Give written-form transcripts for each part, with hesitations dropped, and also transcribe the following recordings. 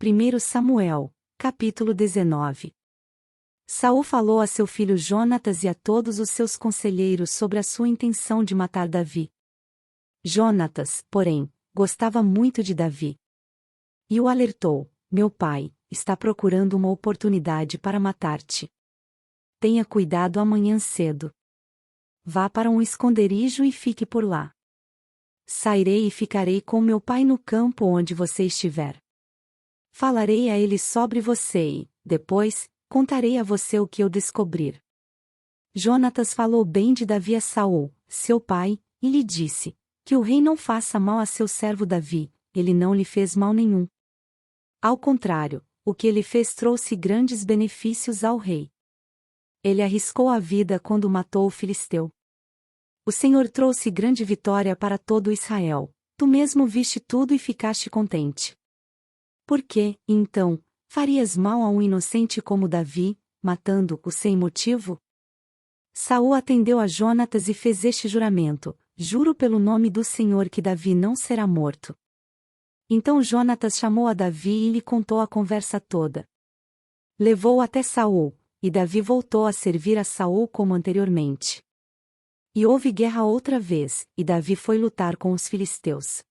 1 Samuel, capítulo 19. Saul falou a seu filho Jonatas e a todos os seus conselheiros sobre a sua intenção de matar Davi. Jonatas, porém, gostava muito de Davi. E o alertou: meu pai está procurando uma oportunidade para matar-te. Tenha cuidado amanhã cedo. Vá para um esconderijo e fique por lá. Sairei e ficarei com meu pai no campo onde você estiver. Falarei a ele sobre você e, depois, contarei a você o que eu descobrir. Jonatas falou bem de Davi a Saul, seu pai, e lhe disse: que o rei não faça mal a seu servo Davi, ele não lhe fez mal nenhum. Ao contrário, o que ele fez trouxe grandes benefícios ao rei. Ele arriscou a vida quando matou o filisteu. O Senhor trouxe grande vitória para todo Israel, tu mesmo viste tudo e ficaste contente. Por que, então, farias mal a um inocente como Davi, matando-o sem motivo? Saul atendeu a Jonatas e fez este juramento: juro pelo nome do Senhor que Davi não será morto. Então Jonatas chamou a Davi e lhe contou a conversa toda. Levou-o até Saul, e Davi voltou a servir a Saul como anteriormente. E houve guerra outra vez, e Davi foi lutar com os filisteus.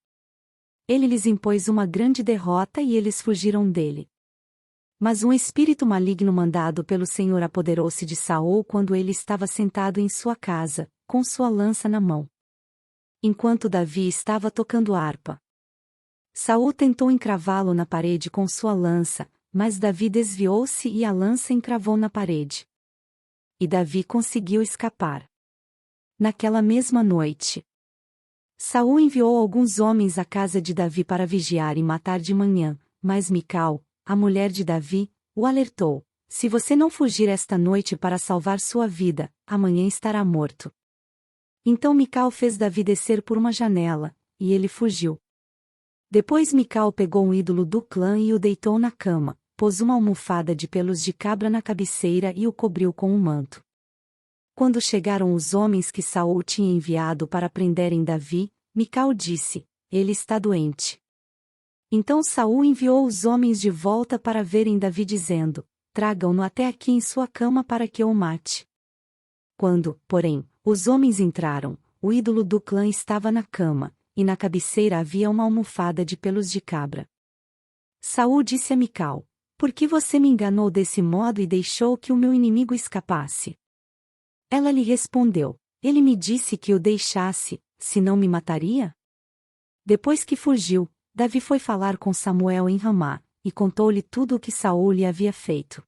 Ele lhes impôs uma grande derrota e eles fugiram dele. Mas um espírito maligno mandado pelo Senhor apoderou-se de Saul quando ele estava sentado em sua casa, com sua lança na mão. Enquanto Davi estava tocando harpa, Saul tentou encravá-lo na parede com sua lança, mas Davi desviou-se e a lança encravou na parede. E Davi conseguiu escapar. Naquela mesma noite, Saul enviou alguns homens à casa de Davi para vigiar e matar de manhã, mas Mical, a mulher de Davi, o alertou: se você não fugir esta noite para salvar sua vida, amanhã estará morto. Então Mical fez Davi descer por uma janela, e ele fugiu. Depois Mical pegou um ídolo do clã e o deitou na cama, pôs uma almofada de pelos de cabra na cabeceira e o cobriu com um manto. Quando chegaram os homens que Saul tinha enviado para prenderem Davi, Mical disse: ele está doente. Então Saul enviou os homens de volta para verem Davi dizendo: tragam-no até aqui em sua cama para que eu o mate. Quando, porém, os homens entraram, o ídolo do clã estava na cama, e na cabeceira havia uma almofada de pelos de cabra. Saul disse a Mical: por que você me enganou desse modo e deixou que o meu inimigo escapasse? Ela lhe respondeu: ele me disse que o deixasse, senão me mataria? Depois que fugiu, Davi foi falar com Samuel em Ramá, e contou-lhe tudo o que Saul lhe havia feito.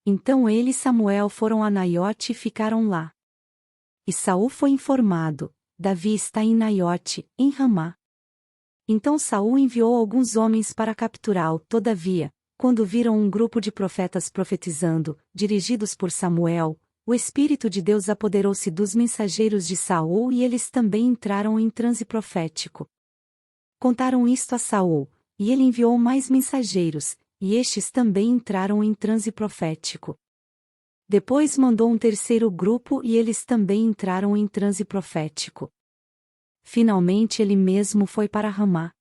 Então ele e Samuel foram a Naiote e ficaram lá. E Saul foi informado: Davi está em Naiote, em Ramá. Então Saul enviou alguns homens para capturá-lo. Todavia, quando viram um grupo de profetas profetizando, dirigidos por Samuel, o Espírito de Deus apoderou-se dos mensageiros de Saul e eles também entraram em transe profético. Contaram isto a Saul, e ele enviou mais mensageiros, e estes também entraram em transe profético. Depois mandou um terceiro grupo e eles também entraram em transe profético. Finalmente ele mesmo foi para Ramá.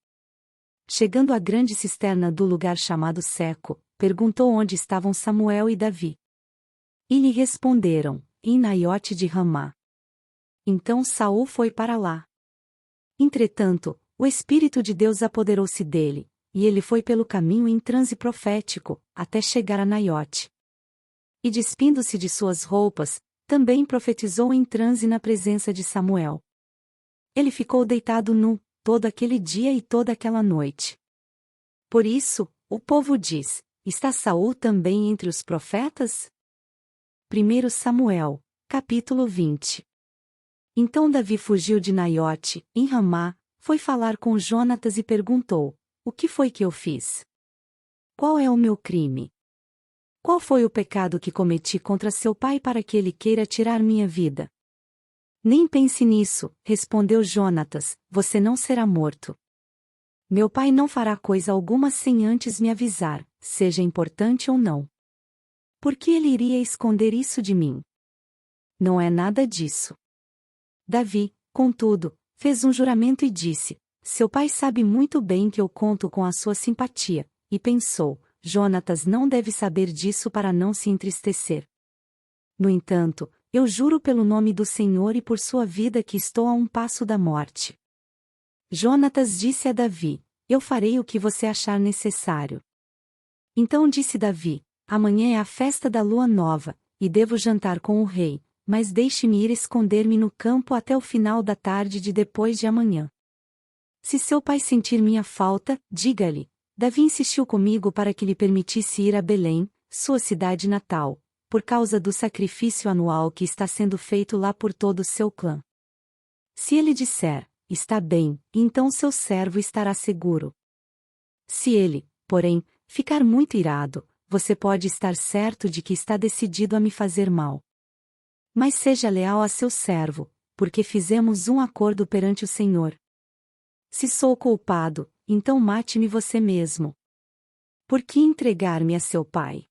Chegando à grande cisterna do lugar chamado Seco, perguntou onde estavam Samuel e Davi. E lhe responderam: em Naiote de Ramá. Então Saul foi para lá. Entretanto, o Espírito de Deus apoderou-se dele, e ele foi pelo caminho em transe profético, até chegar a Naiote. E despindo-se de suas roupas, também profetizou em transe na presença de Samuel. Ele ficou deitado nu, todo aquele dia e toda aquela noite. Por isso, o povo diz: está Saul também entre os profetas? 1 Samuel, capítulo 20. Então Davi fugiu de Naiote, em Ramá, foi falar com Jonatas e perguntou: o que foi que eu fiz? Qual é o meu crime? Qual foi o pecado que cometi contra seu pai para que ele queira tirar minha vida? Nem pense nisso, respondeu Jonatas, você não será morto. Meu pai não fará coisa alguma sem antes me avisar, seja importante ou não. Por que ele iria esconder isso de mim? Não é nada disso. Davi, contudo, fez um juramento e disse: seu pai sabe muito bem que eu conto com a sua simpatia, e pensou: Jonatas não deve saber disso para não se entristecer. No entanto, eu juro pelo nome do Senhor e por sua vida que estou a um passo da morte. Jonatas disse a Davi: Eu farei o que você achar necessário. Então disse Davi: Amanhã é a festa da lua nova, e devo jantar com o rei, mas deixe-me ir esconder-me no campo até o final da tarde de depois de amanhã. Se seu pai sentir minha falta, diga-lhe. Davi insistiu comigo para que lhe permitisse ir a Belém, sua cidade natal, por causa do sacrifício anual que está sendo feito lá por todo o seu clã. Se ele disser: Está bem, então seu servo estará seguro. Se ele, porém, ficar muito irado, você pode estar certo de que está decidido a me fazer mal. Mas seja leal a seu servo, porque fizemos um acordo perante o Senhor. Se sou culpado, então mate-me você mesmo. Por que entregar-me a seu pai?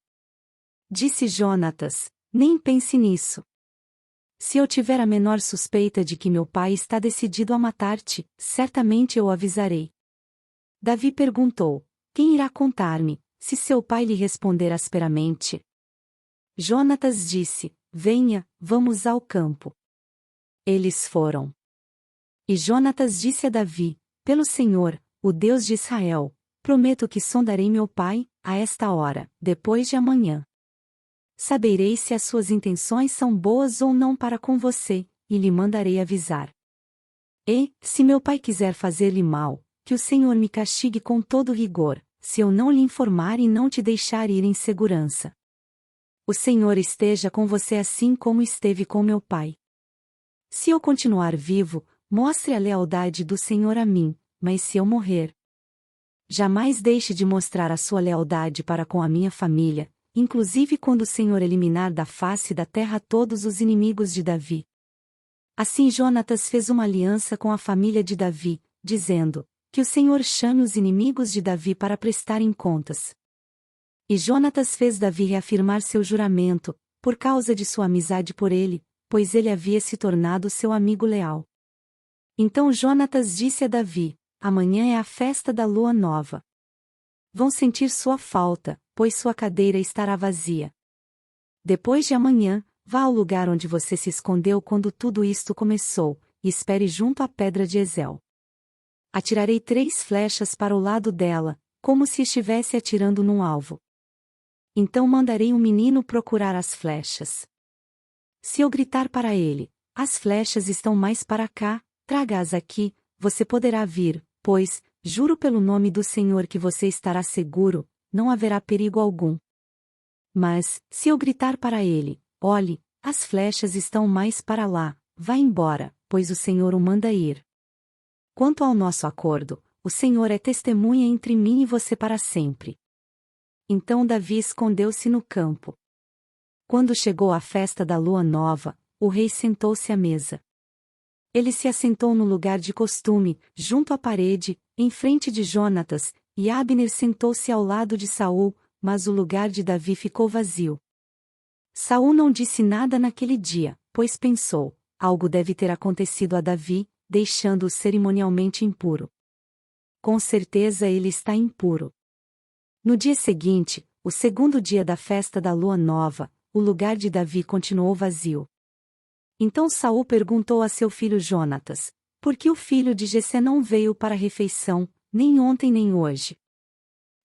Disse Jonatas: Nem pense nisso. Se eu tiver a menor suspeita de que meu pai está decidido a matar-te, certamente eu o avisarei. Davi perguntou: Quem irá contar-me, se seu pai lhe responder asperamente? Jonatas disse: Venha, vamos ao campo. Eles foram. E Jonatas disse a Davi: Pelo Senhor, o Deus de Israel, prometo que sondarei meu pai, a esta hora, depois de amanhã. Saberei se as suas intenções são boas ou não para com você, e lhe mandarei avisar. E, se meu pai quiser fazer-lhe mal, que o Senhor me castigue com todo rigor, se eu não lhe informar e não te deixar ir em segurança. O Senhor esteja com você assim como esteve com meu pai. Se eu continuar vivo, mostre a lealdade do Senhor a mim, mas se eu morrer, jamais deixe de mostrar a sua lealdade para com a minha família, inclusive quando o Senhor eliminar da face da terra todos os inimigos de Davi. Assim Jonatas fez uma aliança com a família de Davi, dizendo: Que o Senhor chame os inimigos de Davi para prestarem contas. E Jonatas fez Davi reafirmar seu juramento, por causa de sua amizade por ele, pois ele havia se tornado seu amigo leal. Então Jonatas disse a Davi: Amanhã é a festa da lua nova. Vão sentir sua falta, pois sua cadeira estará vazia. Depois de amanhã, vá ao lugar onde você se escondeu quando tudo isto começou, e espere junto à pedra de Ezel. Atirarei 3 flechas para o lado dela, como se estivesse atirando num alvo. Então mandarei um menino procurar as flechas. Se eu gritar para ele: As flechas estão mais para cá, traga-as aqui, você poderá vir, pois, juro pelo nome do Senhor que você estará seguro, não haverá perigo algum. Mas, se eu gritar para ele: Olhe, as flechas estão mais para lá, vá embora, pois o Senhor o manda ir. Quanto ao nosso acordo, o Senhor é testemunha entre mim e você para sempre. Então Davi escondeu-se no campo. Quando chegou a festa da lua nova, o rei sentou-se à mesa. Ele se assentou no lugar de costume, junto à parede, em frente de Jonatas, e Abner sentou-se ao lado de Saul, mas o lugar de Davi ficou vazio. Saul não disse nada naquele dia, pois pensou: algo deve ter acontecido a Davi, deixando-o cerimonialmente impuro. Com certeza ele está impuro. No dia seguinte, o segundo dia da festa da lua nova, o lugar de Davi continuou vazio. Então Saul perguntou a seu filho Jonatas: Por que o filho de Jessé não veio para a refeição, nem ontem nem hoje?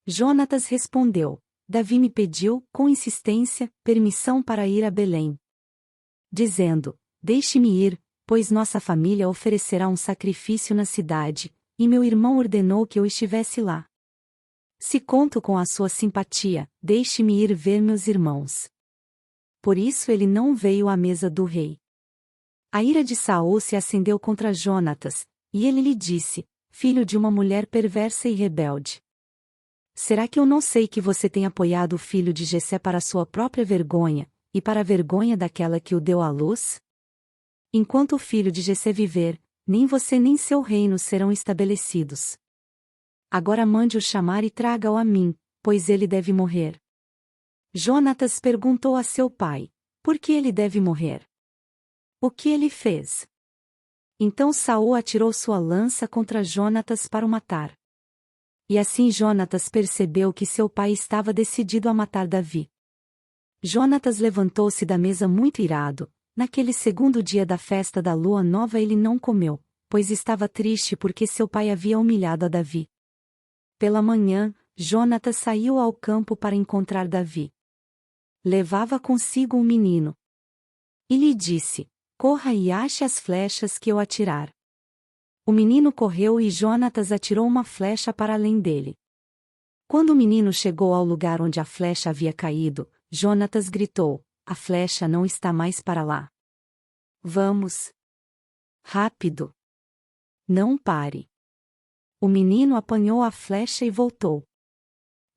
Jonatas respondeu: Davi me pediu, com insistência, permissão para ir a Belém, dizendo: Deixe-me ir, pois nossa família oferecerá um sacrifício na cidade, e meu irmão ordenou que eu estivesse lá. Se conto com a sua simpatia, deixe-me ir ver meus irmãos. Por isso ele não veio à mesa do rei. A ira de Saul se acendeu contra Jonatas, e ele lhe disse: Filho de uma mulher perversa e rebelde. Será que eu não sei que você tem apoiado o filho de Jessé para sua própria vergonha, e para a vergonha daquela que o deu à luz? Enquanto o filho de Jessé viver, nem você nem seu reino serão estabelecidos. Agora mande-o chamar e traga-o a mim, pois ele deve morrer. Jonatas perguntou a seu pai: Por que ele deve morrer? O que ele fez? Então Saul atirou sua lança contra Jonatas para o matar. E assim Jonatas percebeu que seu pai estava decidido a matar Davi. Jonatas levantou-se da mesa muito irado. Naquele segundo dia da festa da lua nova ele não comeu, pois estava triste porque seu pai havia humilhado a Davi. Pela manhã, Jonatas saiu ao campo para encontrar Davi. Levava consigo um menino. E lhe disse: corra e ache as flechas que eu atirar. O menino correu e Jonatas atirou uma flecha para além dele. Quando o menino chegou ao lugar onde a flecha havia caído, Jonatas gritou: a flecha não está mais para lá. Vamos! Rápido! Não pare! O menino apanhou a flecha e voltou.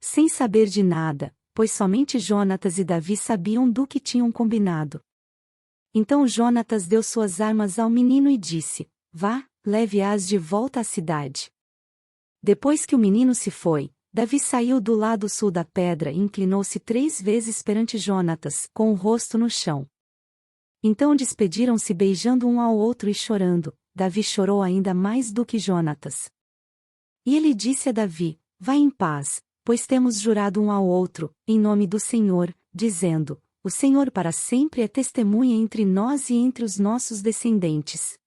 Sem saber de nada, pois somente Jonatas e Davi sabiam do que tinham combinado. Então Jonatas deu suas armas ao menino e disse: vá, leve-as de volta à cidade. Depois que o menino se foi, Davi saiu do lado sul da pedra e inclinou-se 3 vezes perante Jonatas, com o rosto no chão. Então despediram-se beijando um ao outro e chorando. Davi chorou ainda mais do que Jonatas. E ele disse a Davi: vá em paz, pois temos jurado um ao outro, em nome do Senhor, dizendo: o Senhor para sempre é testemunha entre nós e entre os nossos descendentes.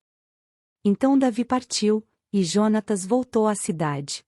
Então Davi partiu, e Jonatas voltou à cidade.